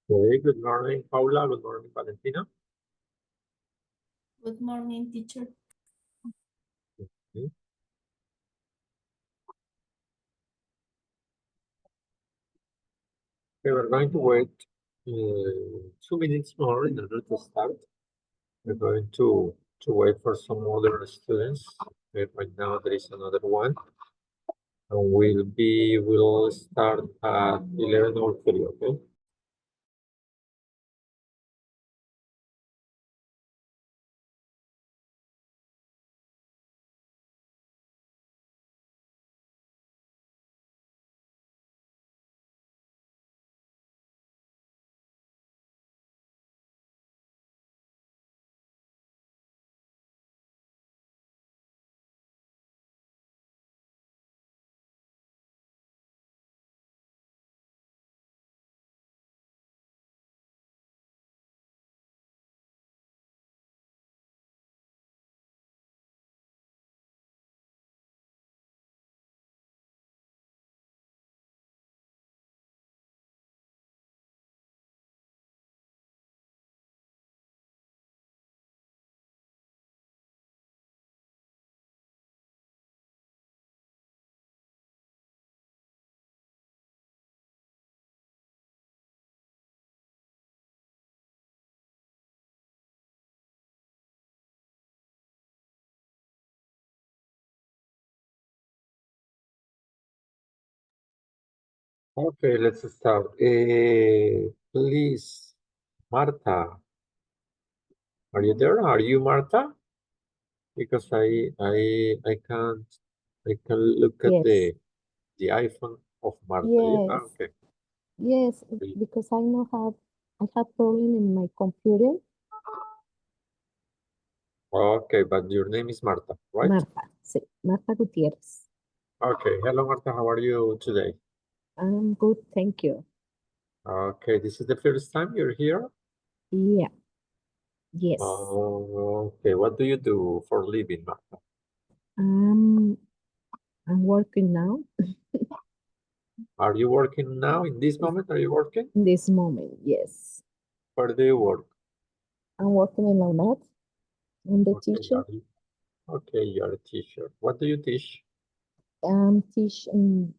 Okay, good morning, Paula. Good morning, Valentina. Good morning, teacher. Okay. Okay, we're going to wait 2 minutes more in order to start. We're going to wait for some other students. Okay, right now there is another one. And we'll start at 11:03, okay? Okay, let's start. Please, Marta, are you there? Are you Marta? Because I can look at Yes, the iPhone of Marta. Yeah, yes, okay. yes, because I have problem in my computer. Okay, but your name is Marta, right? Marta, sí, Marta Gutierrez. Okay, hello Marta, how are you today? I'm good, thank you. Okay, this is the first time you're here? Yeah, yes. Okay, what do you do for a living, Marta? I'm working now Are you working now in this moment? Are you working? in this moment, yes. Where do you work? I'm working in my math. I'm the Okay, teacher. you're a teacher. What do you teach? I'm teaching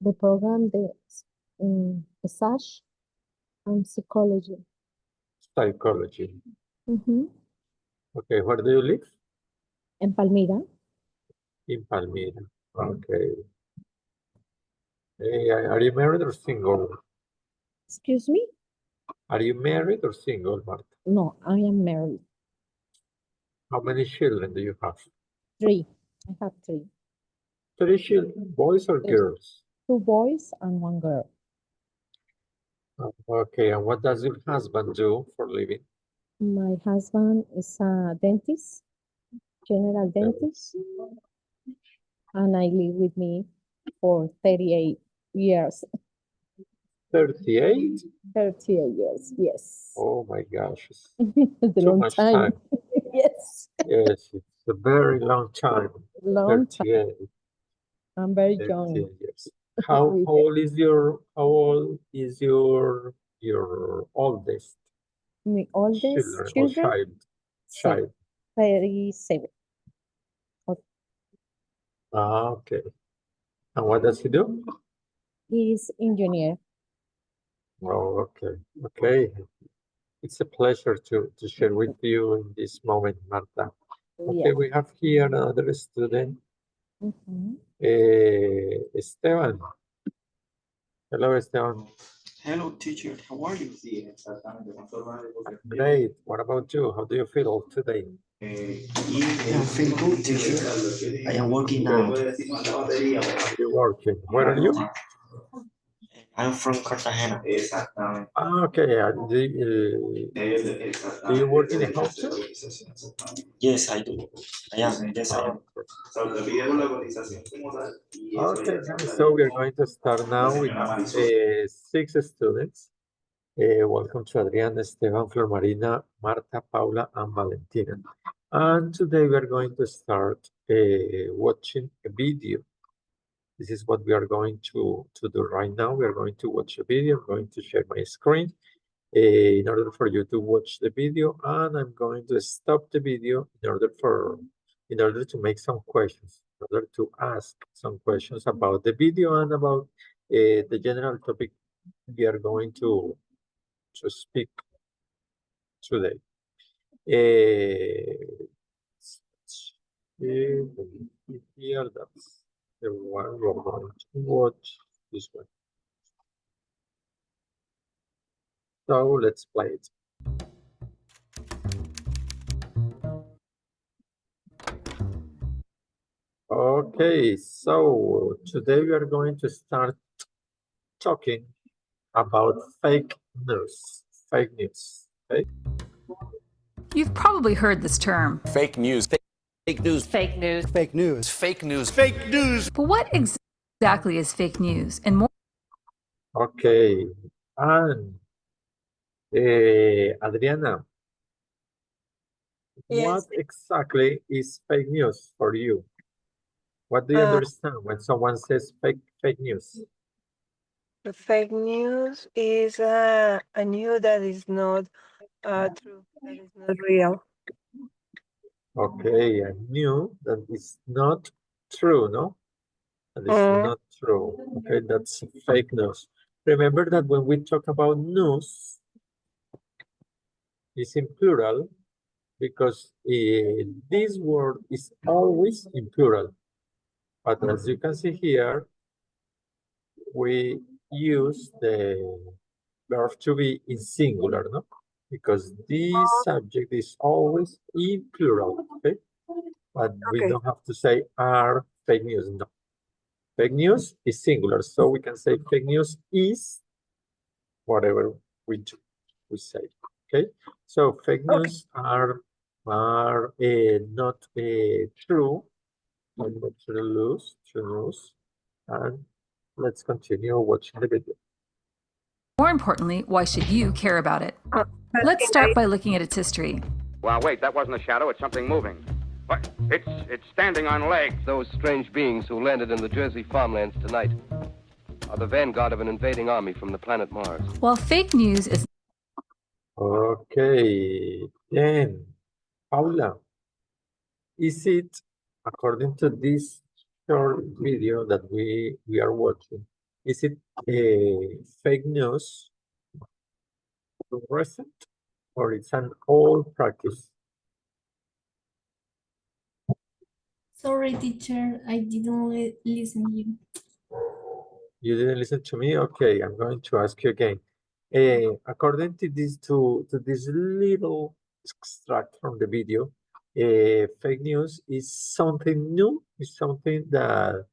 the program, the SASH and psychology. Psychology. Okay, where do you live? En Palmira. In Palmira. Okay. Hey, are you married or single? Excuse me? Are you married or single, Marta? No, I am married. How many children do you have? 3. I have 3. 3 children, boys or Yes. girls? 2 boys and 1 girl. Okay, and what does your husband do for a living? My husband is a dentist, general dentist, and I live with me for 38 years. 38? 38 years, yes. Oh my gosh, it's It's a too long much time. time. Yes, Yes, it's a very long time. long time. 38, I'm very 38 young. years. How with old is your oldest my oldest children or children, child? 37. Okay. And what does he do? He's engineer. Oh, okay. Okay. It's a pleasure to share with you in this moment, Marta. Okay, Yeah. we have here another student, Mhm. Esteban. Hello, Esteban. Hello, teacher. How are you? Great. What about you? How do you feel today? I feel good, teacher. I am working now. You're working. Where are you? I'm from Cartagena. Okay. Do you work in a hotel? Yes, I do. I am. Yes, I am. Okay, guys. So we're going to start now with 6 students. Welcome to Adriana, Esteban, Flor Marina, Marta, Paula, and Valentina. And today we're going to start watching a video. This is what we are going to do right now. We are going to watch a video. I'm going to share my screen in order for you to watch the video, and I'm going to stop the video in order to make some questions, in order to ask some questions about the video and about the general topic we are going to speak today. Here, that's the one we're going to watch, this one. So let's play it. Okay, so today we are going to start talking about fake news. Fake news. Okay? You've probably heard this term. Fake news. Fake news. Fake news. Fake news. Fake news. Fake news. But what exactly is fake news? And more Okay, and Adriana, what exactly is fake news for you? What do you understand when someone says fake news? The fake news is a news that is not true, that is not real. Okay, I knew that is not true, no? That is not true. Okay, that's fake news. Remember that when we talk about news, it's in plural because this word is always in plural. But as you can see here, we use the verb to be in singular, no? Because this subject is always in plural, okay? But we don't have to say are fake news, no. Fake news is singular, so we can say fake news is whatever we do, we say, okay? So fake news are not true, not true news, and let's continue watching the video. more importantly, why should you care about it? Let's start by looking at its history. Well, wait, that wasn't a shadow. It's something moving. What? It's standing on legs. Those strange beings who landed in the Jersey farmlands tonight are the vanguard of an invading army from the planet Mars. While fake news is Okay, then, Paula, is it, according to this short video that we are watching, is it a fake news recent or it's an old practice? Sorry, teacher, I didn't listen to you. You didn't listen to me? Okay, I'm going to ask you again. According to this little extract from the video, fake news is something new, is something that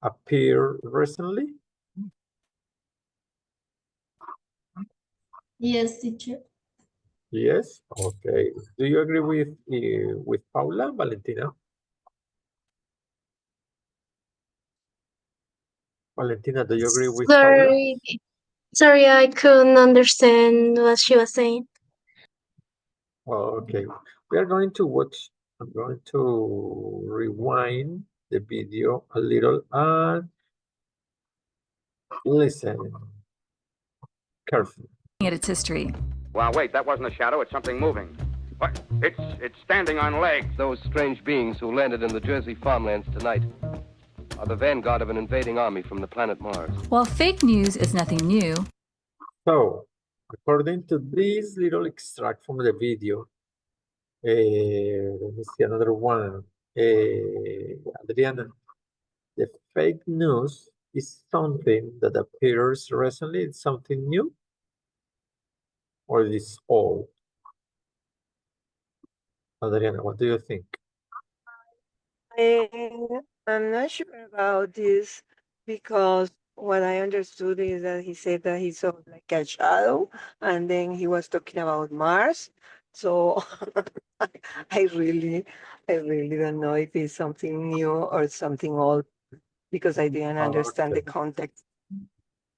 appeared recently. Yes, teacher. Yes. Okay. Do you agree with Paula, Valentina? Valentina, do you agree with Paula? Sorry, I couldn't understand what she was saying. Okay, we are going to watch. I'm going to rewind the video a little and listen carefully. at its history. Well, wait, that wasn't a shadow. It's something moving. What? It's standing on legs. Those strange beings who landed in the Jersey farmlands tonight are the vanguard of an invading army from the planet Mars. While fake news is nothing new, So, according to this little extract from the video, let me see another one. Adriana, the fake news is something that appears recently. It's something new, or it is old? Adriana, what do you think? I'm not sure about this because what I understood is that he said that he saw like a shadow and then he was talking about Mars. So I really don't know if it's something new or something old because I didn't understand the context.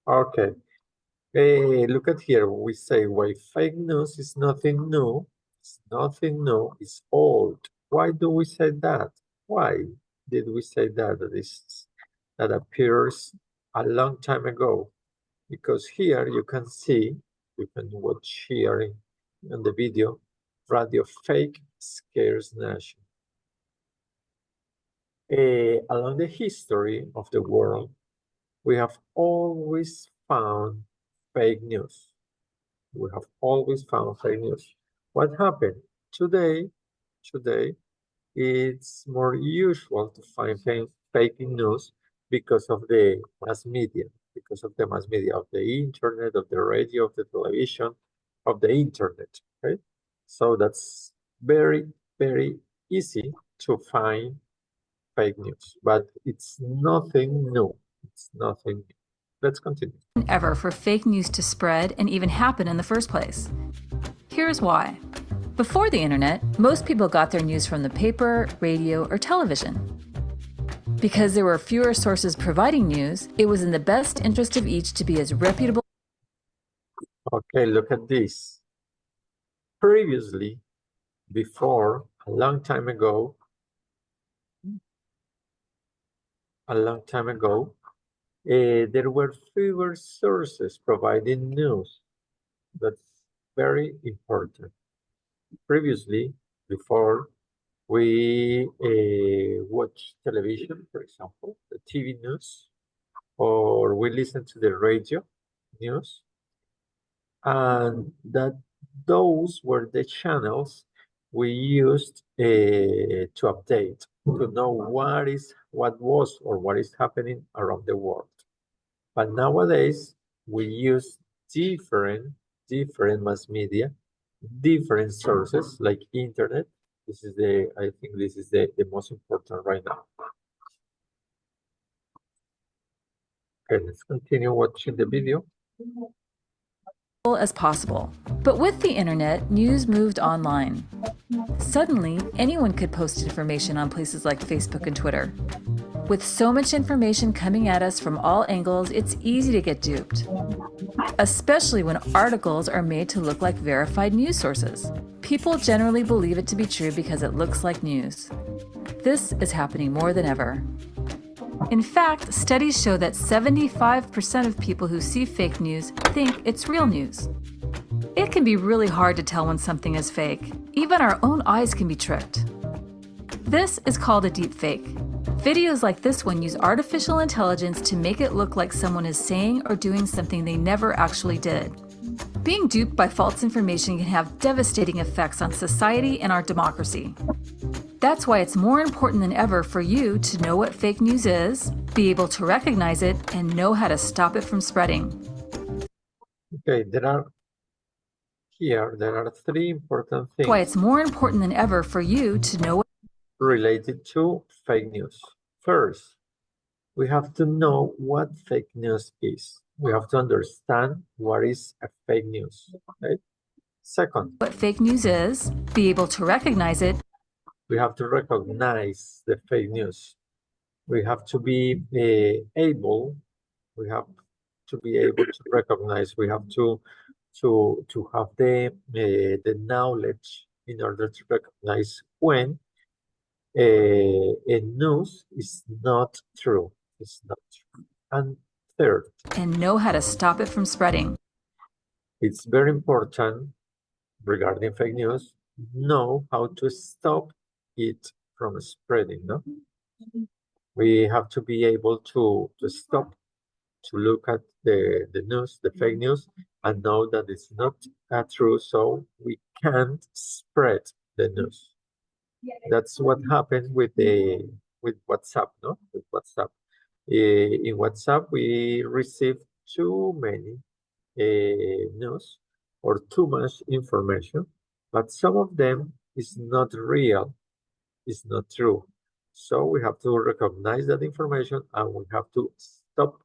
Okay. Look at here. We say why fake news is nothing new. It's nothing new. It's old. Why do we say that? Why did we say that? that appears a long time ago, because here you can see, you can watch here in the video, Radio Fake Scares Nation. Along the history of the world, we have always found fake news. We have always found fake news. What happened? Today, it's more usual to find fake news because of the mass media, of the internet, of the radio, of the television, of the internet, okay? So that's very, very easy to find fake news, but it's nothing new. It's nothing new. Let's continue. Ever for fake news to spread and even happen in the first place. Here's why. Before the internet, most people got their news from the paper, radio, or television. Because there were fewer sources providing news, it was in the best interest of each to be as reputable. Okay, look at this. Previously, before, a long time ago, there were fewer sources providing news. That's very important. Previously, before, we watch television, for example, the TV news, or we listen to the radio news, and those were the channels we used to update, to know what was or what is happening around the world. But nowadays, we use different mass media, different sources like internet. I think this is the most important right now. Okay, let's continue watching the video. As possible. But with the internet, news moved online. Suddenly, anyone could post information on places like Facebook and Twitter. With so much information coming at us from all angles, it's easy to get duped. Especially when articles are made to look like verified news sources. People generally believe it to be true because it looks like news. This is happening more than ever. In fact, studies show that 75% of people who see fake news think it's real news. It can be really hard to tell when something is fake. Even our own eyes can be tricked. This is called a deep fake. Videos like this one use artificial intelligence to make it look like someone is saying or doing something they never actually did. Being duped by false information can have devastating effects on society and our democracy. That's why it's more important than ever for you to know what fake news is, be able to recognize it, and know how to stop it from spreading. Okay, there are three important things. That's why it's more important than ever for you to know related to fake news. First, we have to know what fake news is. We have to understand what is a fake news. Okay? Second, what fake news is, be able to recognize it. We have to recognize the fake news. We have to be able to recognize. We have to have the knowledge in order to recognize when a news is not true. It's not true. And third, and know how to stop it from spreading. It's very important regarding fake news, know how to stop it from spreading, no? We have to be able to stop, to look at the news, the fake news, and know that it's not true, so we can't spread the news. That's what happened with WhatsApp, no? With WhatsApp. In WhatsApp, we receive too many news or too much information, but some of them is not real, is not true. So we have to recognize that information and we have to stop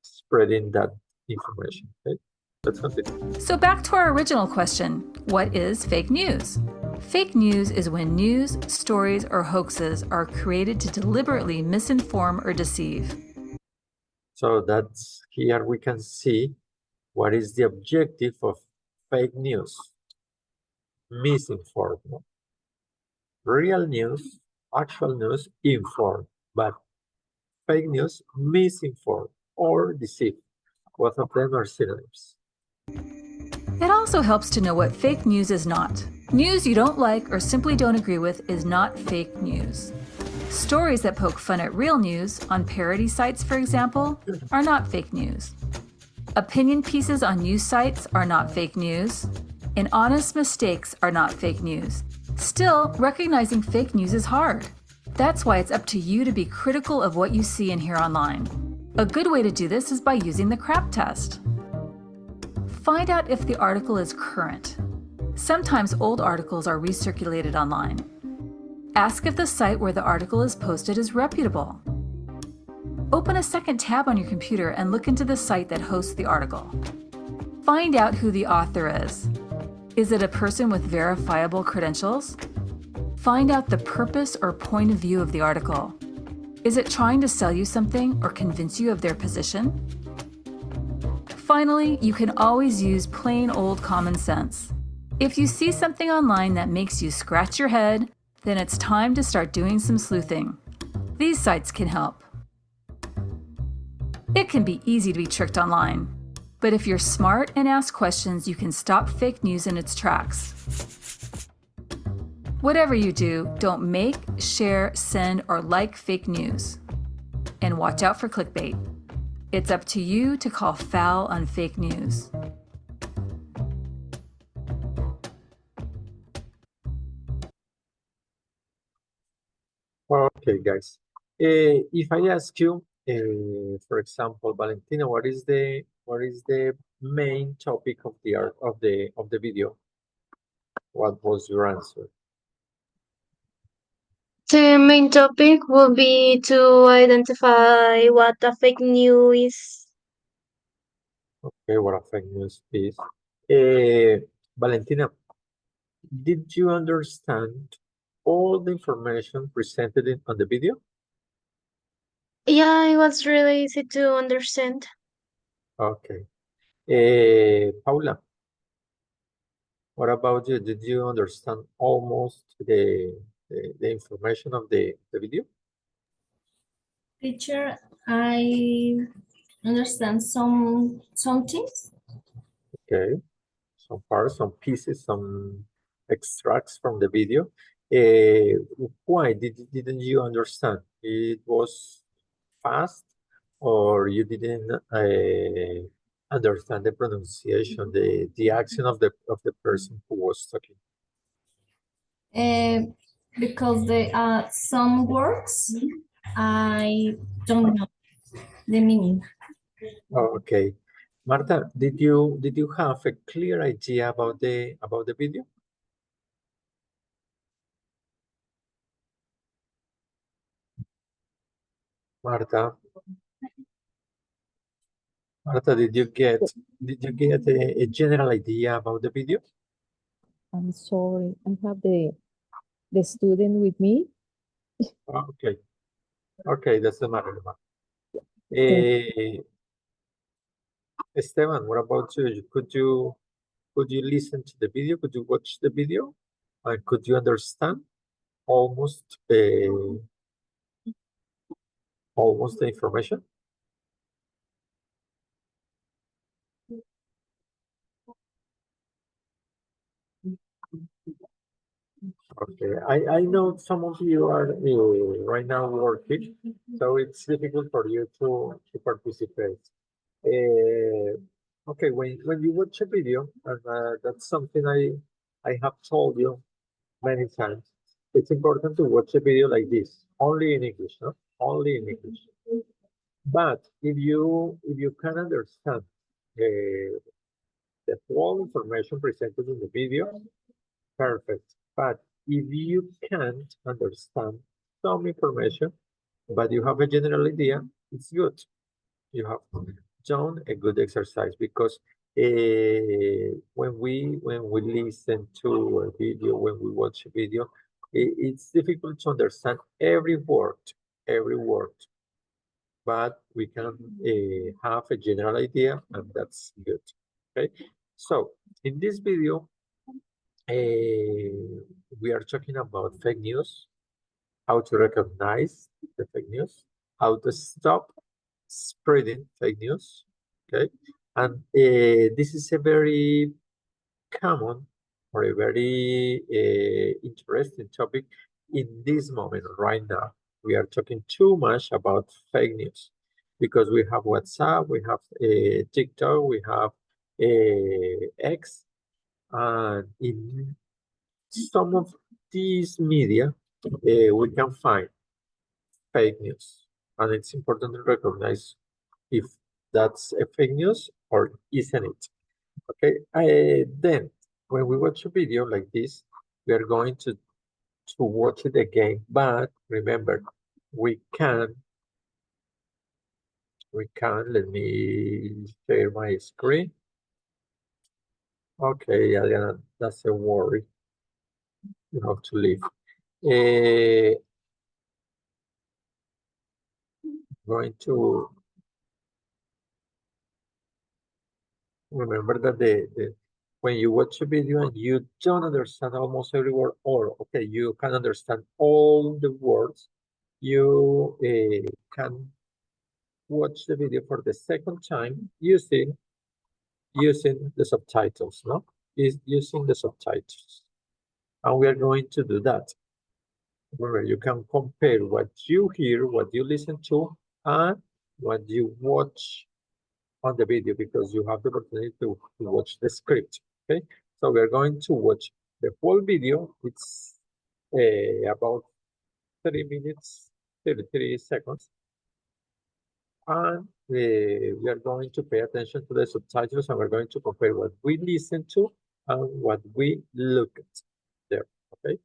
spreading that information. Okay? Let's continue. So back to our original question, what is fake news? Fake news is when news, stories, or hoaxes are created to deliberately misinform or deceive. So that's here we can see what is the objective of fake news. Misinform. Real news, actual news, inform. But fake news, misinformed, or deceive. Both of them are synonyms. It also helps to know what fake news is not. News you don't like or simply don't agree with is not fake news. Stories that poke fun at real news, on parody sites for example, are not fake news. Opinion pieces on news sites are not fake news, and honest mistakes are not fake news. Still, recognizing fake news is hard. That's why it's up to you to be critical of what you see and hear online. A good way to do this is by using the CRAP test. Find out if the article is current. Sometimes old articles are recirculated online. Ask if the site where the article is posted is reputable. Open a second tab on your computer and look into the site that hosts the article. Find out who the author is. Is it a person with verifiable credentials? Find out the purpose or point of view of the article. Is it trying to sell you something or convince you of their position? Finally, you can always use plain old common sense. If you see something online that makes you scratch your head, then it's time to start doing some sleuthing. These sites can help. It can be easy to be tricked online, but if you're smart and ask questions, you can stop fake news in its tracks. Whatever you do, don't make, share, send, or like fake news. And watch out for clickbait. It's up to you to call foul on fake news. Okay, guys. If I ask you, for example, Valentina, what is the main topic of the video? What was your answer? The main topic will be to identify what a fake news is. Okay, what a fake news is. Valentina, did you understand all the information presented on the video? Yeah, it was really easy to understand. Okay. Paula, what about you? Did you understand almost the information of the video? Teacher, I understand some things. Okay, some parts, some pieces, some extracts from the video. Why didn't you understand? It was fast, or you didn't understand the pronunciation, the accent of the person who was talking? Because there are some words I don't know the meaning. Okay, Marta, did you have a clear idea about the video? Marta, did you get a general idea about the video? I'm sorry, I have the student with me. Okay, okay, that's the matter. Esteban, what about you? Could you listen to the video? Could you watch the video? And could you understand almost the information? Okay, I know some of you are right now working, so it's difficult for you to participate. Okay, when you watch a video, and that's something I have told you many times, it's important to watch a video like this, only in English, no? Only in English. But if you can understand the whole information presented in the video, perfect. But if you can't understand some information, but you have a general idea, it's good. You have done a good exercise, because when we listen to a video, when we watch a video, it's difficult to understand every word, but we can have a general idea, and that's good. Okay, so in this video, we are talking about fake news, how to recognize the fake news, how to stop spreading fake news. Okay, and this is a very common or a very interesting topic in this moment right now. We are talking too much about fake news because we have WhatsApp, we have TikTok, we have X, and in some of these media, we can find fake news, and it's important to recognize if that's a fake news or isn't it. Okay, then when we watch a video like this, we are going to watch it again, but remember, we can, let me share my screen. Okay, Adriana, that's a worry. You have to leave. Going to remember that when you watch a video and you don't understand almost every word, or okay, you can understand all the words, you can watch the video for the second time using the subtitles, no? Using the subtitles. And we are going to do that. Remember, you can compare what you hear, what you listen to, and what you watch on the video, because you have the opportunity to watch the script. Okay, so we are going to watch the whole video. It's about 30 minutes, 33 seconds. And we are going to pay attention to the subtitles, and we're going to compare what we listen to and what we look at there. Okay.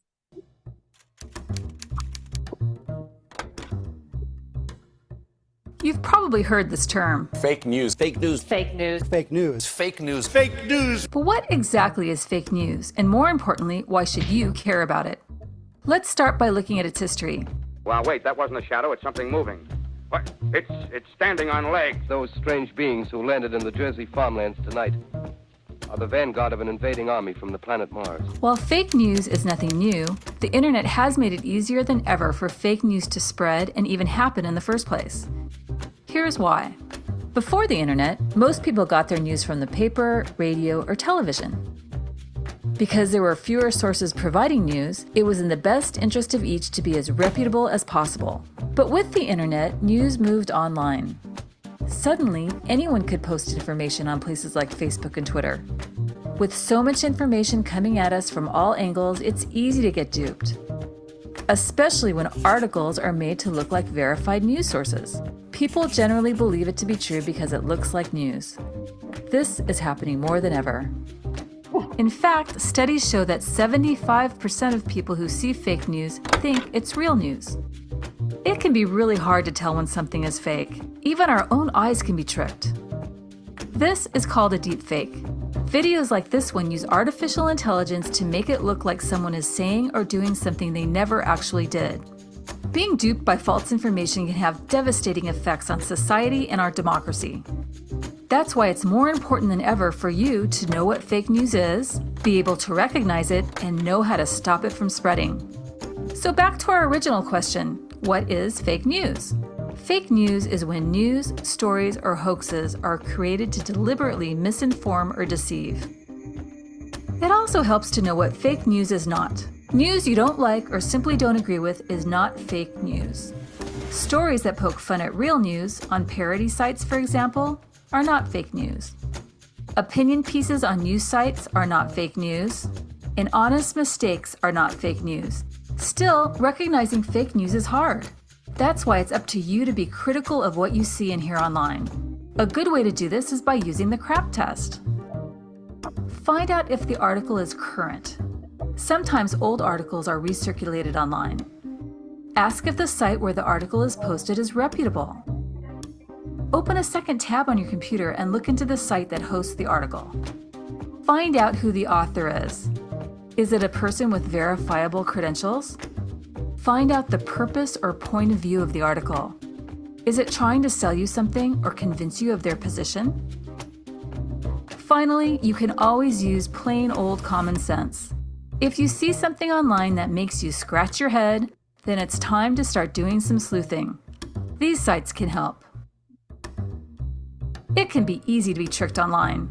You've probably heard this term. Fake news. Fake news. Fake news. Fake news. Fake news. Fake news. But what exactly is fake news? And more importantly, why should you care about it? Let's start by looking at its history. Well, wait, that wasn't a shadow. It's something moving. What? It's standing on legs. Those strange beings who landed in the Jersey farmlands tonight are the vanguard of an invading army from the planet Mars. While fake news is nothing new, the internet has made it easier than ever for fake news to spread and even happen in the first place. Here's why. Before the internet, most people got their news from the paper, radio, or television. Because there were fewer sources providing news, it was in the best interest of each to be as reputable as possible. But with the internet, news moved online. Suddenly, anyone could post information on places like Facebook and Twitter. With so much information coming at us from all angles, it's easy to get duped. Especially when articles are made to look like verified news sources. People generally believe it to be true because it looks like news. This is happening more than ever. In fact, studies show that 75% of people who see fake news think it's real news. It can be really hard to tell when something is fake. Even our own eyes can be tricked. This is called a deep fake. Videos like this one use artificial intelligence to make it look like someone is saying or doing something they never actually did. Being duped by false information can have devastating effects on society and our democracy. That's why it's more important than ever for you to know what fake news is, be able to recognize it, and know how to stop it from spreading. So back to our original question, what is fake news? Fake news is when news, stories, or hoaxes are created to deliberately misinform or deceive. It also helps to know what fake news is not. News you don't like or simply don't agree with is not fake news. Stories that poke fun at real news, on parody sites for example, are not fake news. Opinion pieces on news sites are not fake news, and honest mistakes are not fake news. Still, recognizing fake news is hard. That's why it's up to you to be critical of what you see and hear online. A good way to do this is by using the CRAP test. Find out if the article is current. Sometimes old articles are recirculated online. Ask if the site where the article is posted is reputable. Open a second tab on your computer and look into the site that hosts the article. Find out who the author is. Is it a person with verifiable credentials? Find out the purpose or point of view of the article. Is it trying to sell you something or convince you of their position? Finally, you can always use plain old common sense. If you see something online that makes you scratch your head, then it's time to start doing some sleuthing. These sites can help. It can be easy to be tricked online,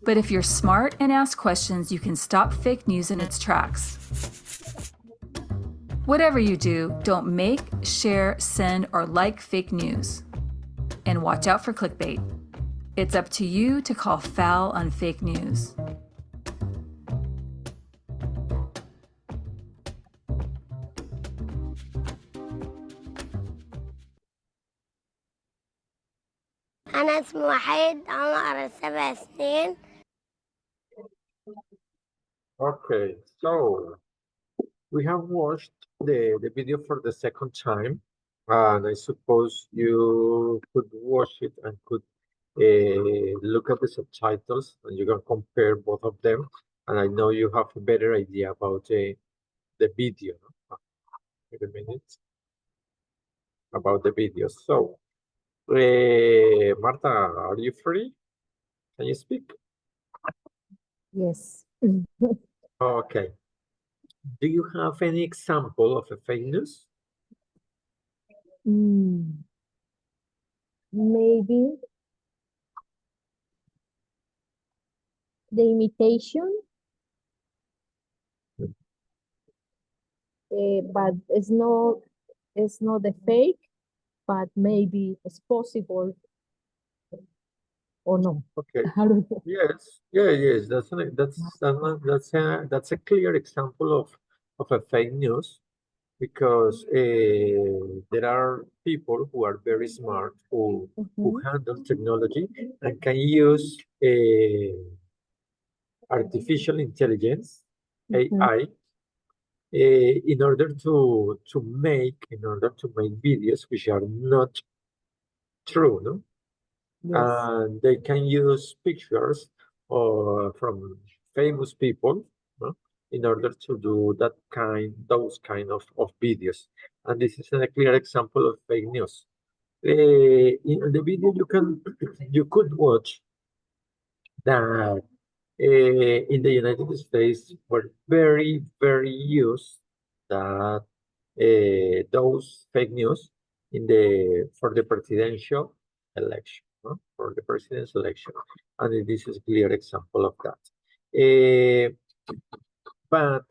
but if you're smart and ask questions, you can stop fake news in its tracks. Whatever you do, don't make, share, send, or like fake news. And watch out for clickbait. It's up to you to call foul on fake news. أنا اسمي وحيد عمر 7 سنين. Okay, so we have watched the video for the second time, and I suppose you could watch it and could look at the subtitles, and you can compare both of them. And I know you have a better idea about the video. Wait a minute. About the video. So, Marta, are you free? Can you speak? Yes. Okay. Do you have any example of a fake news? Maybe the imitation, but it's not the fake, but maybe it's possible or no. Okay. I don't know. Yes. Yes. That's a clear example of a fake news, because there are people who are very smart who handle technology and can use artificial intelligence, AI, in order to make videos which are not true, no? Yes. And they can use pictures from famous people, no? In order to do those kind of videos. And this is a clear example of fake news. In the video you could watch that in the United States were very, very used that those fake news for the presidential election, no? For the president's election, and this is a clear example of that. But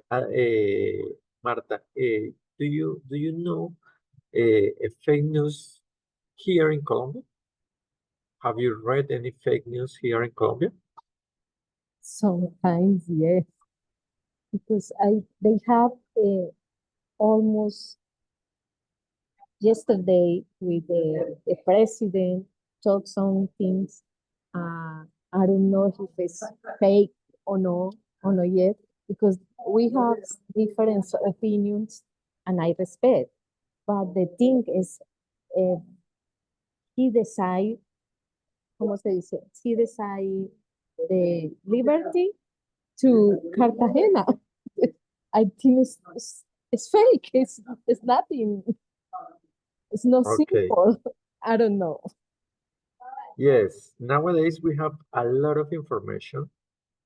Marta, do you know a fake news here in Colombia? Have you read any fake news here in Colombia? Sometimes, yes, because they have almost yesterday with the president talked some things. I don't know if it's fake or not yet, because we have different opinions and I respect. But the thing is, he decide, ¿cómo se dice? He decide the liberty to Cartagena. I think it's fake. It's nothing. It's not simple. I don't know. Yes, nowadays we have a lot of information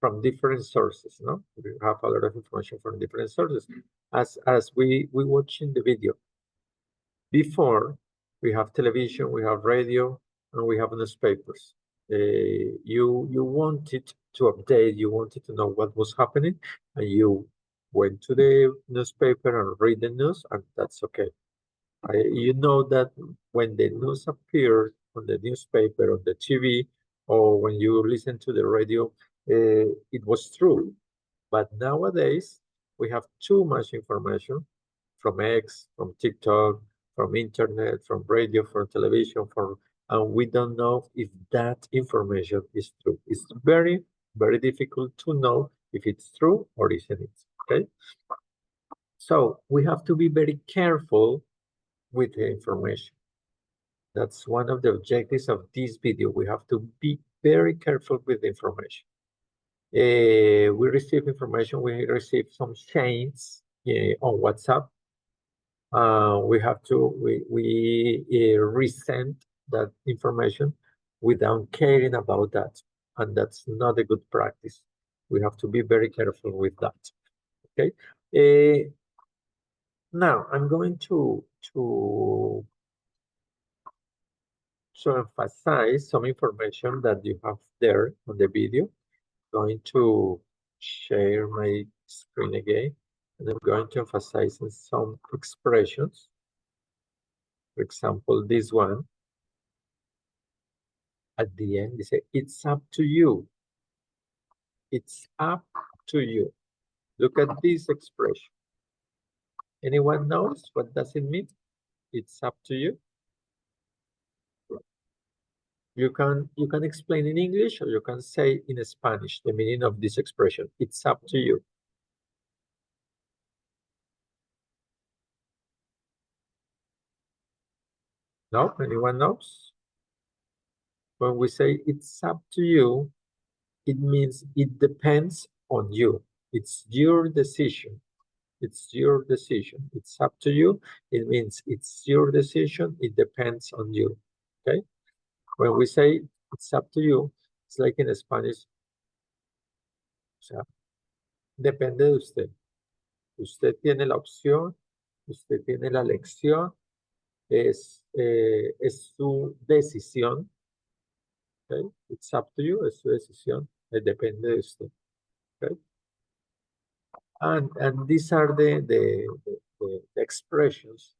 from different sources, no? We have a lot of information from different sources. As we watch in the video. Before, we have television, we have radio, and we have newspapers. You wanted to update, you wanted to know what was happening, and you went to the newspaper and read the news, and that's okay. You know that when the news appeared on the newspaper, on the TV, or when you listen to the radio, it was true. But nowadays, we have too much information from X, from TikTok, from internet, from radio, from television, and we don't know if that information is true. It's very, very difficult to know if it's true or isn't it, okay? So we have to be very careful with the information. That's one of the objectives of this video. We have to be very careful with the information. We receive information, we receive some chains on WhatsApp. We have to resend that information without caring about that, and that's not a good practice. We have to be very careful with that. Okay. Now I'm going to to emphasize some information that you have there on the video. I'm going to share my screen again, and I'm going to emphasize some expressions. For example, this one. At the end, they say, it's up to you. It's up to you. Look at this expression. Anyone knows what does it mean? It's up to you. You can explain in English, or you can say in Spanish the meaning of this expression. It's up to you. No? Anyone knows? When we say it's up to you, it means it depends on you. It's your decision. It's your decision. It's up to you. It means it's your decision. It depends on you. Okay? When we say it's up to you, it's like in Spanish. O sea, depende de usted. Usted tiene la opción. Usted tiene la elección. Es su decisión. Okay? It's up to you. Es su decisión. Depende de usted. Okay? And these are the expressions,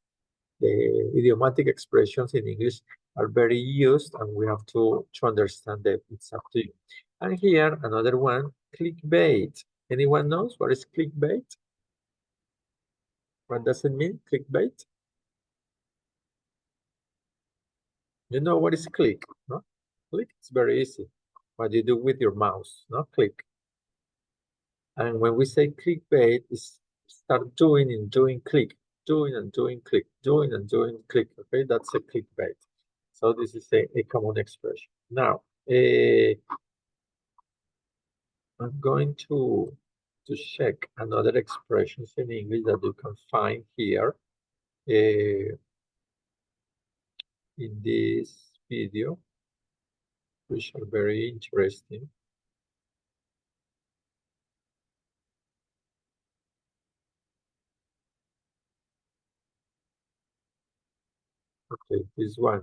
the idiomatic expressions in English are very used, and we have to understand that it's up to you. And here, another one, clickbait. Anyone knows what is clickbait? What does it mean, clickbait? You know what is click, no? Click, it's very easy. What you do with your mouse, no? Click. And when we say clickbait, it's start doing and doing click, doing and doing click, doing and doing click, okay? That's a clickbait. So this is a common expression. Now, I'm going to check another expressions in English that you can find here in this video, which are very interesting. Okay, this one.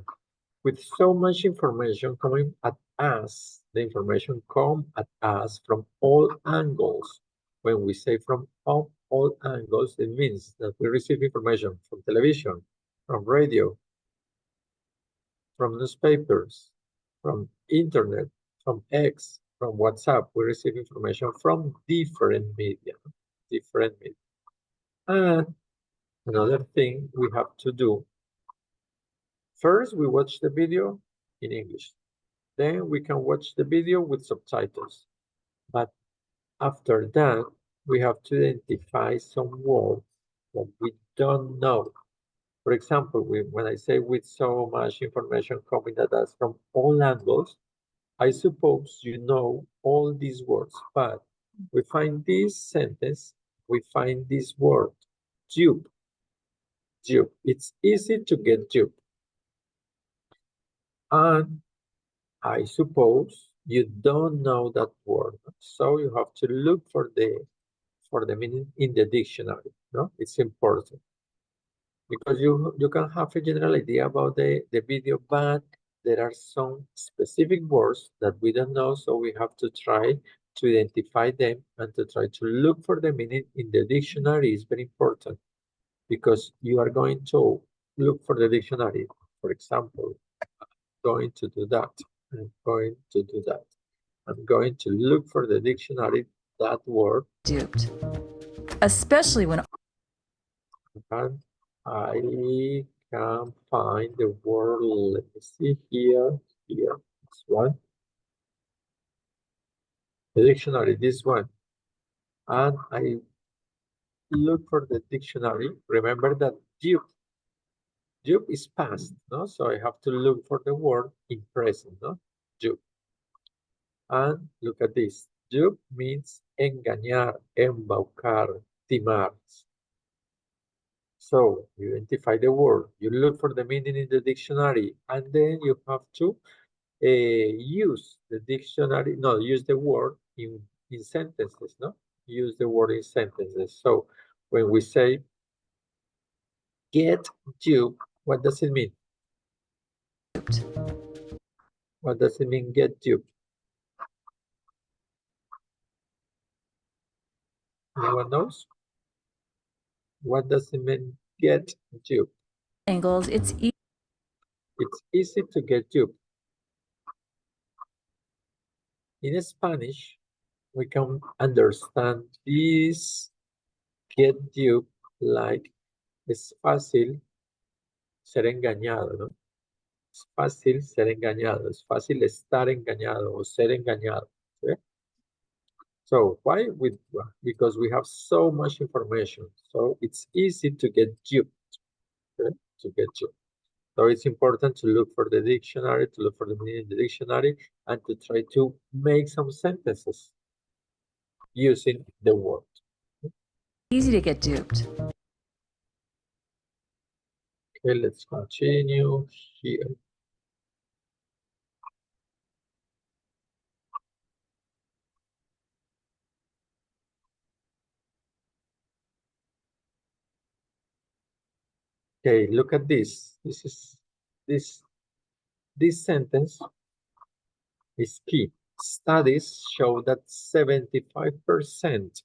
With so much information coming at us, the information come at us from all angles. When we say from all angles, it means that we receive information from television, from radio, from newspapers, from internet, from X, from WhatsApp. We receive information from different media. And another thing we have to do, first, we watch the video in English. Then we can watch the video with subtitles. But after that, we have to identify some words that we don't know. For example, when I say with so much information coming at us from all angles, I suppose you know all these words, but we find this sentence, we find this word, dupe. Dupe. It's easy to get dupe. And I suppose you don't know that word, so you have to look for the meaning in the dictionary. No, it's important because you can have a general idea about the video, but there are some specific words that we don't know, so we have to try to identify them and to try to look for the meaning in the dictionary. Is very important because you are going to look for the dictionary. For example, I'm going to do that. I'm going to do that. I'm going to look for the dictionary, that word. Duped. Especially when... And I can find the word, let me see here, this one. The dictionary, this one. And I look for the dictionary. Remember that dupe is past, no? So I have to look for the word in present, no? Dupe. And look at this. Dupe means engañar, embaucar, timar. So you identify the word, you look for the meaning in the dictionary, and then you have to use the dictionary, no, use the word in sentences, no? Use the word in sentences. So when we say get dupe, what does it mean? What does it mean, get duped? Anyone knows? What does it mean, get duped? Angles, It's easy to get duped. In Spanish, we can understand this get duped like es fácil ser engañado, ¿no? Es fácil ser engañado, es fácil estar engañado o ser engañado. ¿Sí? So why? Because we have so much information, so it's easy to get duped. Okay? To get duped. So it's important to look for the dictionary, to look for the meaning in the dictionary, and to try to make some sentences using the word. easy to get duped. Okay, let's continue here. Okay, look at this. This sentence is key. Studies show that 75%.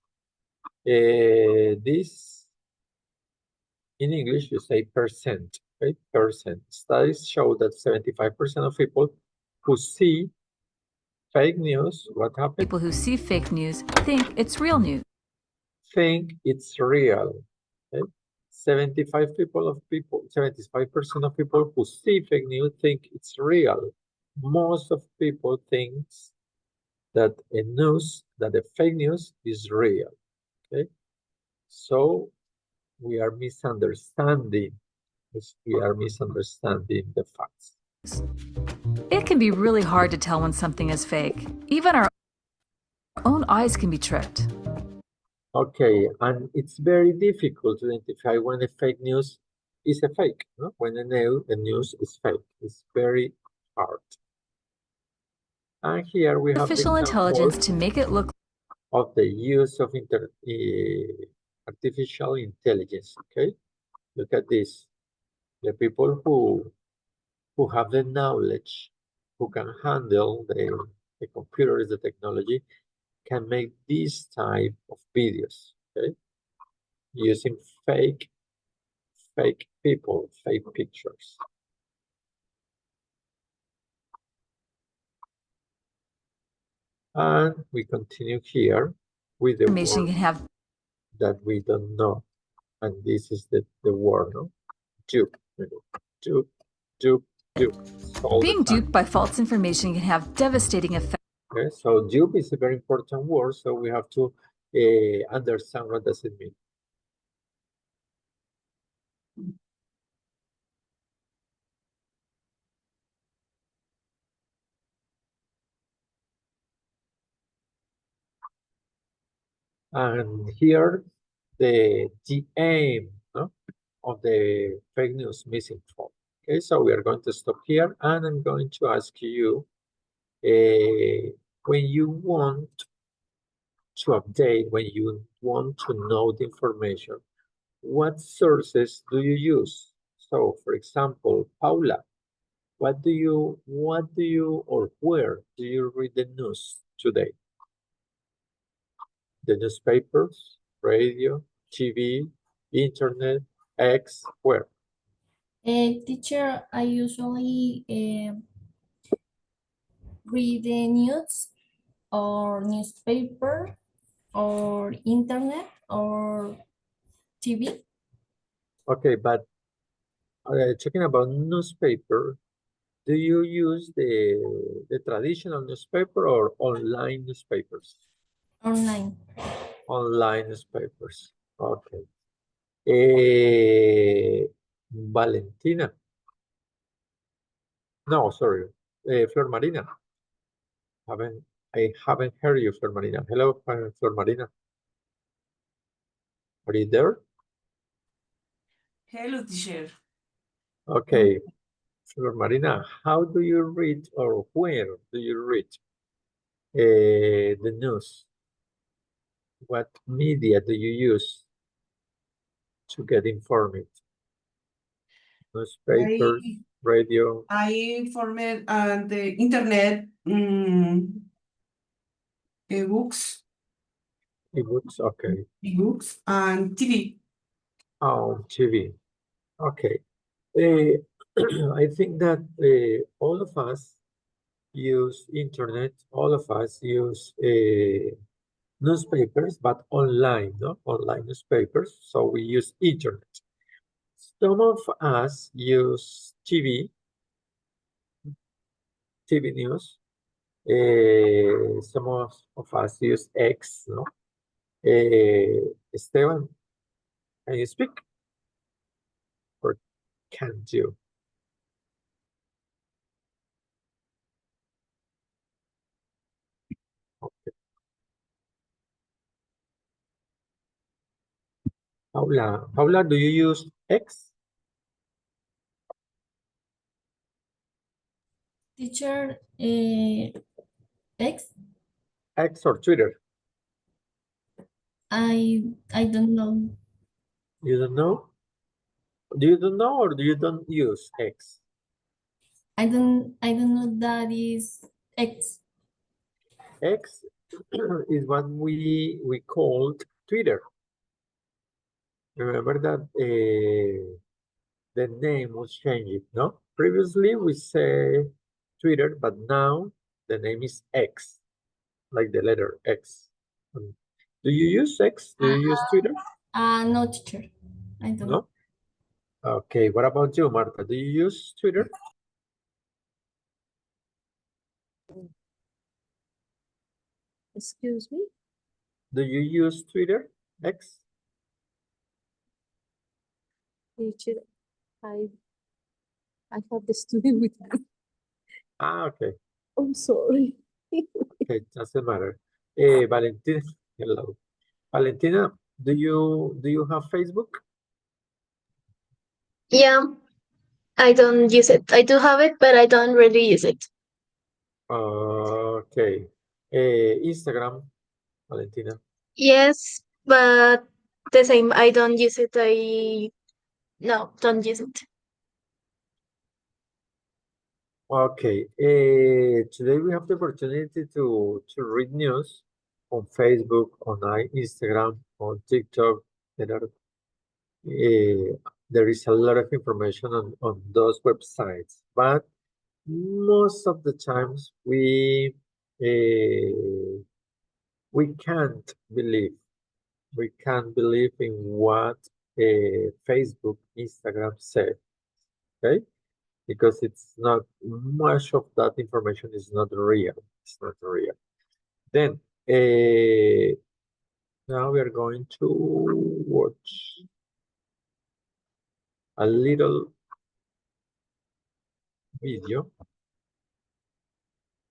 This in English you say percent, right? Percent. Studies show that 75% of people who see fake news, what happens? People who see fake news think it's real news. Think it's real. Okay? 75% of people who see fake news think it's real. Most of people think that the fake news is real. Okay, so we are misunderstanding. We are misunderstanding the facts. It can be really hard to tell when something is fake. Even our own eyes can be tricked. Okay, and it's very difficult to identify when a fake news is a fake. No? When the news is fake, it's very hard. And here we have Artificial intelligence to make it look of the use of artificial intelligence. Okay, look at this. The people who have the knowledge, who can handle the computers, the technology, can make this type of videos, okay? Using fake people, fake pictures. And we continue here with the information word can have that we don't know. And this is the word, no? Dupe. Dupe. being duped by false information can have devastating effects. Okay, so dupe is a very important word, so we have to understand what does it mean. And here, the aim, no, of the fake news misinformed. Okay, so we are going to stop here, and I'm going to ask you, when you want to update, when you want to know the information, what sources do you use? So, for example, Paula, what do you, or where do you read the news today? The newspapers, radio, TV, internet, X, where? Teacher, I usually read the news or newspaper or internet or TV. Okay, but talking about newspaper, do you use the traditional newspaper or online newspapers? Online. Online newspapers. Okay. Valentina. No, sorry. Flor Marina. I haven't heard you, Flor Marina. Hello, Flor Marina. Are you there? Hello, teacher. Okay. Flor Marina, how do you read or where do you read the news? What media do you use to get informed? Newspapers, radio, I formed the internet, ebooks, ebooks, okay. ebooks, and TV. Oh, TV, okay. I think that all of us use internet, all of us use newspapers, but online, no? Online newspapers, so we use internet. Some of us use TV news. Some of us use X, no? Esteban, can you speak? Or can't you? Okay. Paula, do you use X? Teacher, X, X or Twitter? I don't know. You don't know? Do you don't know or do you don't use X? I don't know that is X. X is what we called Twitter. Remember that the name was changed, no? Previously we say Twitter, but now the name is X, like the letter X. Do you use X? Do you use Twitter? No, teacher. I don't. No? Okay, what about you, Marta? Do you use Twitter? Excuse me? Do you use Twitter, X? Teacher, I have the student with me. Ah, okay. I'm sorry. Okay, doesn't matter. Valentina, hello. Valentina, do you have Facebook? Yeah, I don't use it. I do have it, but I don't really use it. Okay. Instagram, Valentina. Yes, but the same. I don't use it. No, don't use it. Okay. Today we have the opportunity to read news on Facebook, on Instagram, on TikTok. There is a lot of information on those websites, but most of the times we can't believe in what Facebook, Instagram said, okay? Because it's not much of that information is not real. It's not real. Then now we are going to watch a little video,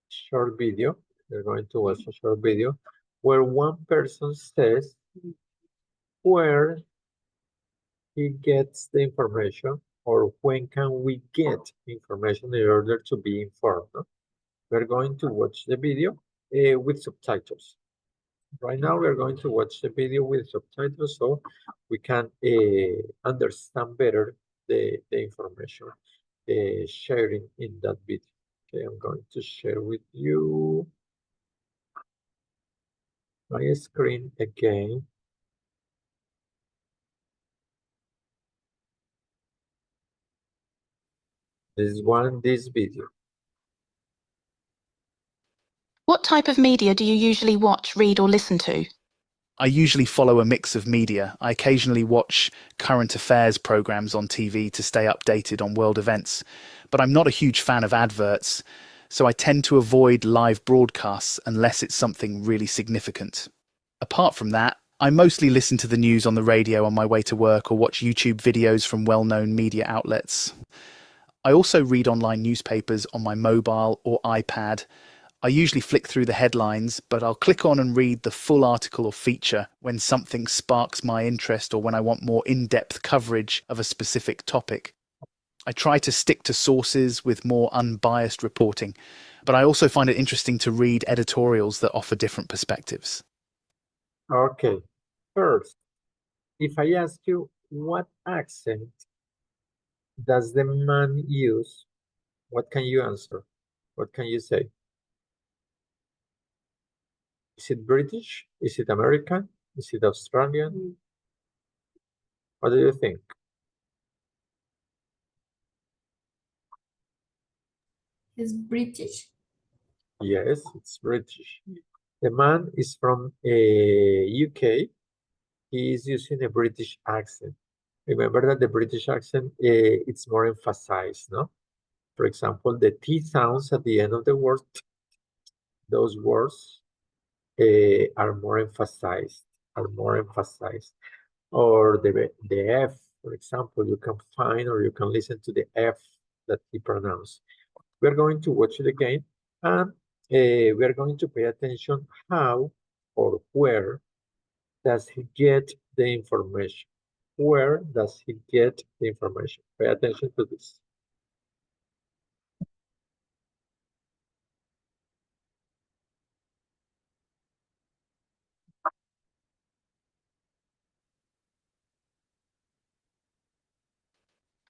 short video. We're going to watch a short video where one person says where he gets the information or when can we get information in order to be informed. No? We're going to watch the video with subtitles. Right now we're going to watch the video with subtitles so we can understand better the information sharing in that video. Okay, I'm going to share with you my screen again. This video. What type of media do you usually watch, read, or listen to? I usually follow a mix of media. I occasionally watch current affairs programs on TV to stay updated on world events, but I'm not a huge fan of adverts, so I tend to avoid live broadcasts unless it's something really significant. Apart from that, I mostly listen to the news on the radio on my way to work or watch YouTube videos from well-known media outlets. I also read online newspapers on my mobile or iPad. I usually flick through the headlines, but I'll click on and read the full article or feature when something sparks my interest or when I want more in-depth coverage of a specific topic. I try to stick to sources with more unbiased reporting, but I also find it interesting to read editorials that offer different perspectives. Okay, first, if I ask you what accent does the man use? What can you answer? What can you say? Is it British? Is it American? Is it Australian? What do you think? Is British? Yes, it's British. The man is from UK. He is using a British accent. Remember that the British accent, it's more emphasized, no? For example, the T sounds at the end of the word, those words are more emphasized, Or the F, for example, you can find or you can listen to the F that he pronounced. We're going to watch it again, and we're going to pay attention how or where does he get the information. Where does he get the information? Pay attention to this.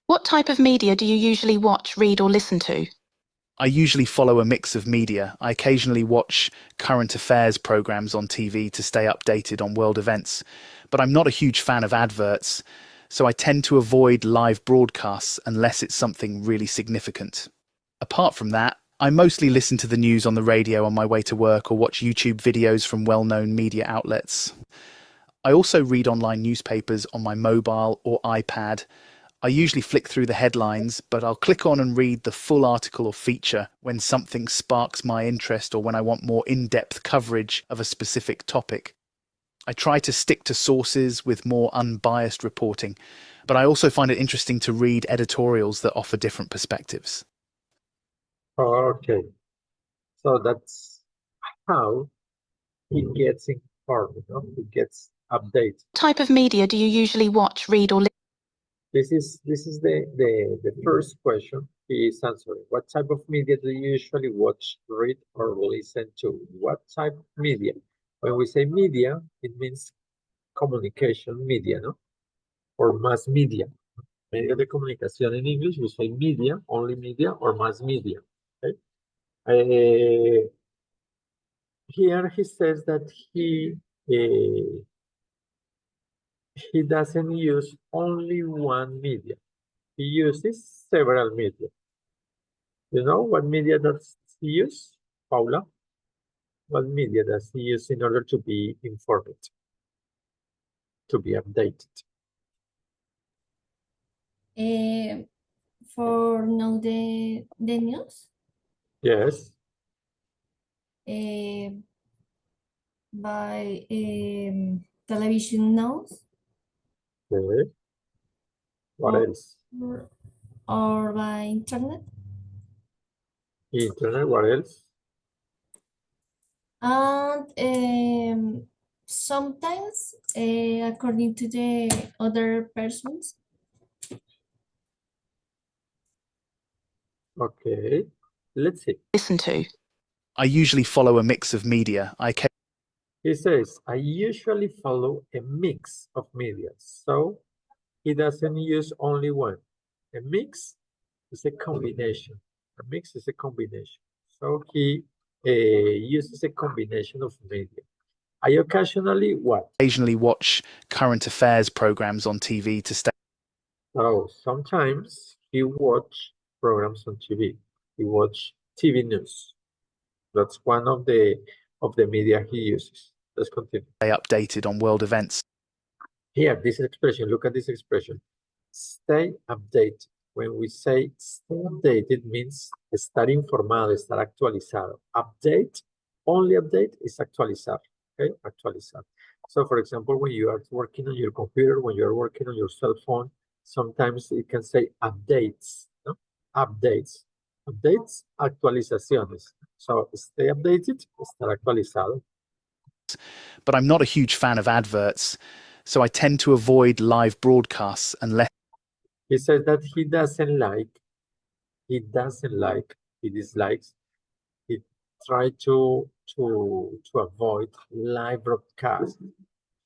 What type of media do you usually watch, read, or listen to? I usually follow a mix of media. I occasionally watch current affairs programs on TV to stay updated on world events, but I'm not a huge fan of adverts, so I tend to avoid live broadcasts unless it's something really significant. Apart from that, I mostly listen to the news on the radio on my way to work or watch YouTube videos from well-known media outlets. I also read online newspapers on my mobile or iPad. I usually flick through the headlines, but I'll click on and read the full article or feature when something sparks my interest or when I want more in-depth coverage of a specific topic. I try to stick to sources with more unbiased reporting, but I also find it interesting to read editorials that offer different perspectives. Okay, so that's how he gets informed, no? He gets updates. What type of media do you usually watch, read, or listen? This is the first question he is answering. What type of media do you usually watch, read, or listen to? What type of media? When we say media, it means communication media, no? Or mass media. Medio de comunicación in English, we say media, only media, or mass media. Okay? Here he says that he doesn't use only one media. He uses several media. You know what media does he use, Paula? What media does he use in order to be informed, to be updated? For know the news? Yes. By television news? Okay. What else? Or by internet? Internet, what else? And sometimes, according to the other persons. Okay, let's see. Listen to. I usually follow a mix of media. He says, I usually follow a mix of media. So he doesn't use only one. A mix is a combination. A mix is a combination. So he uses a combination of media. I occasionally what? Occasionally watch current affairs programs on TV to stay. Oh, sometimes he watch programs on TV. He watch TV news. That's one of the media he uses. Let's continue. Stay updated on world events. Here, this expression, look at this expression. Stay updated. When we say stay updated, means estar informado, estar actualizado. Update, only update is actualizar. Okay, actualizar. So, for example, when you are working on your computer, when you are working on your cell phone, sometimes it can say updates. No? Updates. Updates, actualizaciones. So, stay updated, estar actualizado. But I'm not a huge fan of adverts, so I tend to avoid live broadcasts unless. He says that he dislikes, he tries to avoid live broadcast.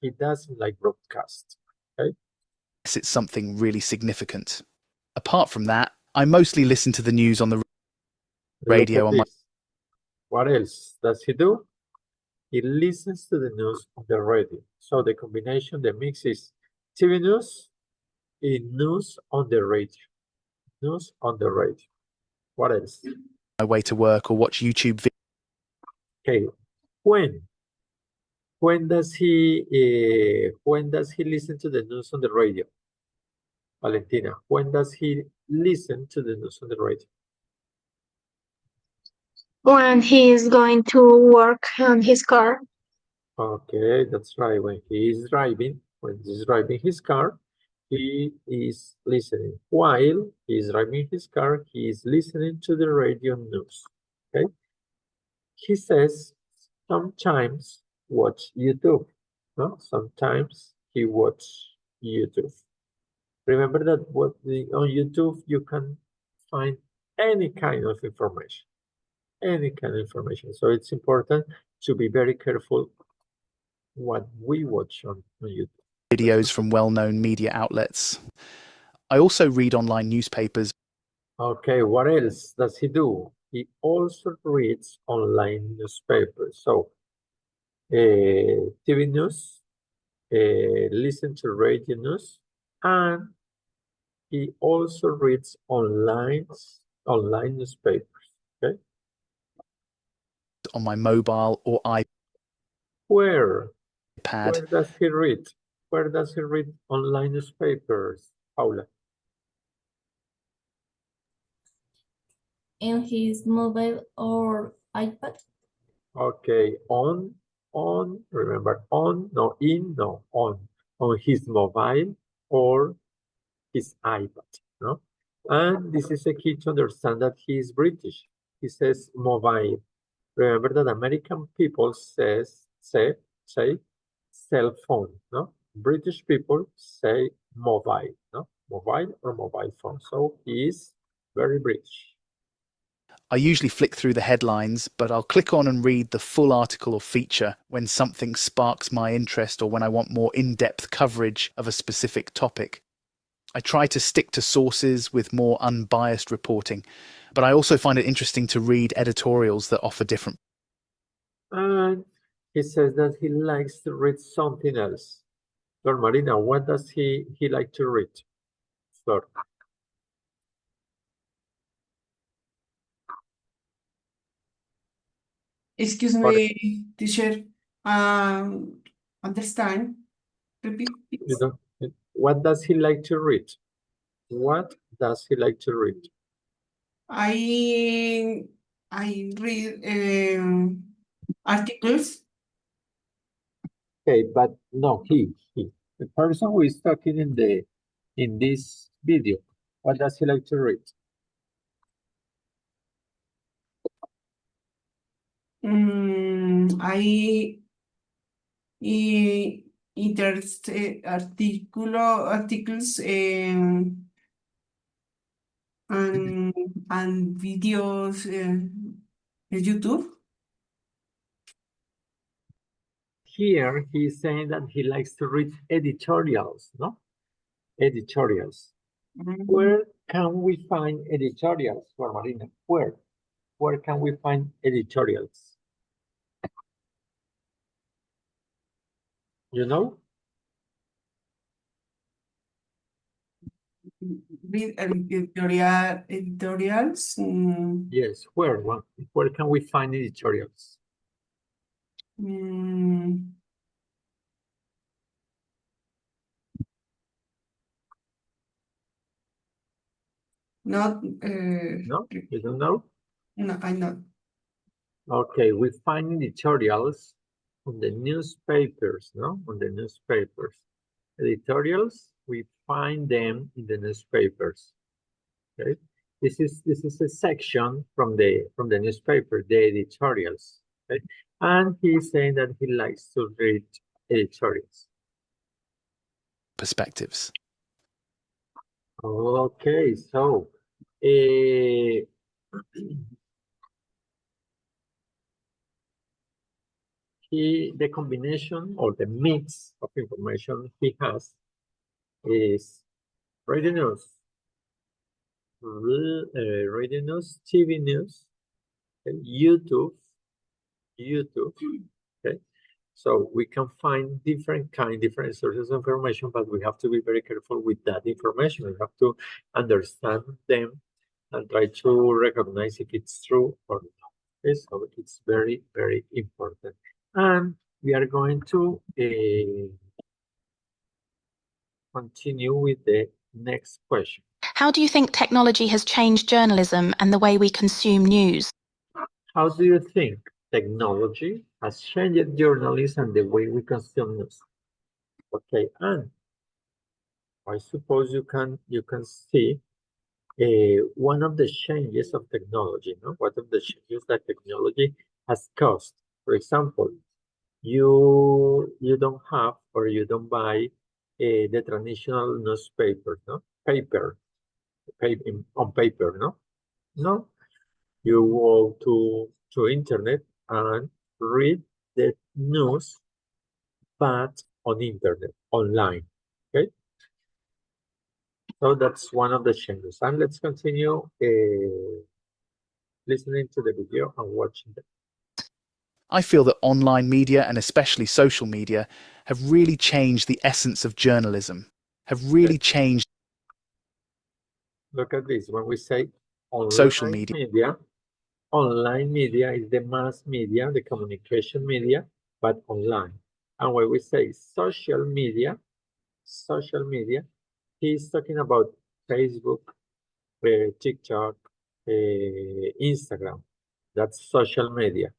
He doesn't like broadcast, okay? It's something really significant. Apart from that, I mostly listen to the news on the radio on my. What else does he do? He listens to the news on the radio. So the combination, the mix is TV news and news on the radio. News on the radio. What else? My way to work or watch YouTube videos. Okay, when does he listen to the news on the radio? Valentina, when does he listen to the news on the radio? When he is going to work on his car. Okay, that's right. When he's driving his car, he is listening. While he's driving his car, he is listening to the radio news. Okay. He says sometimes watch YouTube. No? Sometimes he watch YouTube. Remember that on YouTube you can find any kind of information. Any kind of information. So it's important to be very careful what we watch on YouTube. Videos from well-known media outlets. I also read online newspapers. Okay, what else does he do? He also reads online newspapers. So, TV news, listen to radio news, and he also reads online newspapers. Okay. On my mobile or iPad. Where does he read? Where does he read online newspapers, Paula? In his mobile or iPad. Okay, remember, on his mobile or his iPad, no? And this is a key to understand that he is British. He says mobile. Remember that American people say cell phone, no? British people say mobile, no? Mobile or mobile phone. So he is very British. I usually flick through the headlines, but I'll click on and read the full article or feature when something sparks my interest or when I want more in-depth coverage of a specific topic. I try to stick to sources with more unbiased reporting, but I also find it interesting to read editorials that offer different. And he says that he likes to read something else. Flor Marina, what does he like to read? Flor. Excuse me, teacher. Understand? Repeat. What does he like to read? What does he like to read? I read articles. Okay, but no, he. The person who is talking in this video, what does he like to read? I articles and videos in YouTube. Here he's saying that he likes to read editorials, no? Editorials. Where can we find editorials, for Marina? Where can we find editorials? You know? Read editorials. Yes, where can we find editorials? Not no, you don't know? No, I know. Okay, we find editorials on the newspapers, no? On the newspapers. Editorials, we find them in the newspapers. Okay. This is a section from the newspaper, the editorials. Okay? And he's saying that he likes to read editorials. Perspectives. Okay, so the combination or the mix of information he has is radio news, radio news, TV news, okay, YouTube, okay? So we can find different sources of information, but we have to be very careful with that information. We have to understand them and try to recognize if it's true or not. Okay, so it's very, very important. And we are going to continue with the next question. How do you think technology has changed journalism and the way we consume news? How do you think technology has changed journalism and the way we consume news? Okay, and I suppose you can see one of the changes of technology, no? One of the changes that technology has caused. For example, you don't have or you don't buy the traditional newspaper, no? Paper on paper, no? No. You go to internet and read the news, but on internet, online, okay? So that's one of the changes. And let's continue listening to the video and watching it. I feel that online media, and especially social media, have really changed the essence of journalism, have really changed. Look at this. When we say online social media, online media is the mass media, the communication media, but online. And when we say social media, he's talking about Facebook, TikTok, Instagram. That's social media.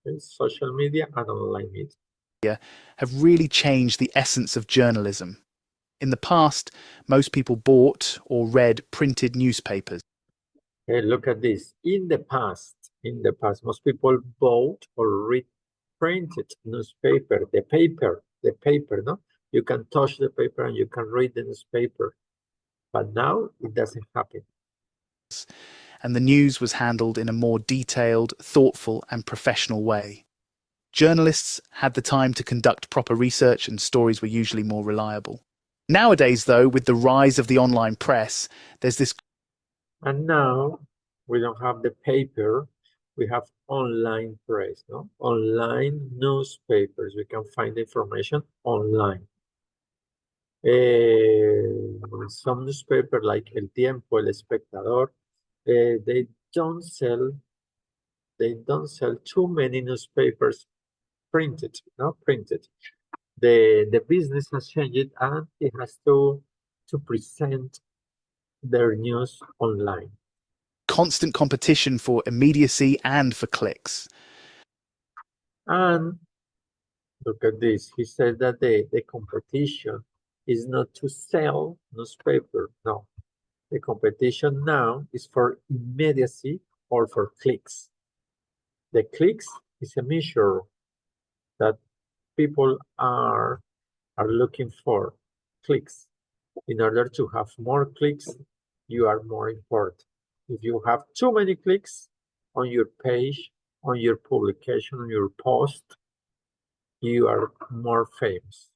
Okay? Social media and online media have really changed the essence of journalism. In the past, most people bought or read printed newspapers. Hey, look at this. In the past, most people bought or read printed newspaper, the paper, no? You can touch the paper and you can read the newspaper. But now it doesn't happen. And the news was handled in a more detailed, thoughtful, and professional way. Journalists had the time to conduct proper research and stories were usually more reliable. Nowadays, though, with the rise of the online press, there's this. And now we don't have the paper, we have online press, no? Online newspapers. We can find information online. Some newspapers like El Tiempo, El Espectador, they don't sell too many newspapers printed, no? Printed. The business has changed and it has to present their news online. Constant competition for immediacy and for clicks. And look at this. He said that the competition is not to sell newspaper. No. The competition now is for immediacy or for clicks. The clicks is a measure that people are looking for clicks. In order to have more clicks, you are more important. If you have too many clicks on your page, on your publication, on your post, you are more famous.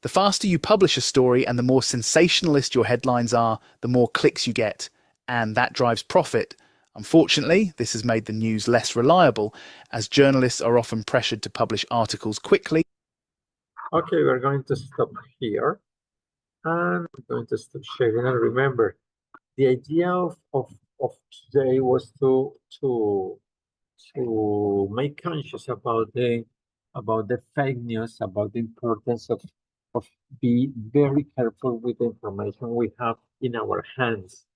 The faster you publish a story and the more sensationalist your headlines are, the more clicks you get, and that drives profit. Unfortunately, this has made the news less reliable, as journalists are often pressured to publish articles quickly. Okay, we're going to stop here. And we're going to stop sharing. And remember, the idea of today was to make conscious about the fake news, about the importance of be very careful with the information we have in our hands.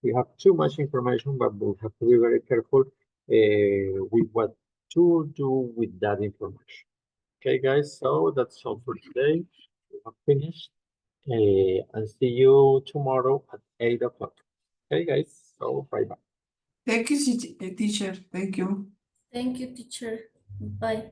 We have too much information, but we have to be very careful with what to do with that information. Okay, guys, so that's all for today. We have finished. And see you tomorrow at 8 o'clock. Okay, guys, so bye-bye. Thank you, teacher. Thank you. Thank you, teacher. Bye.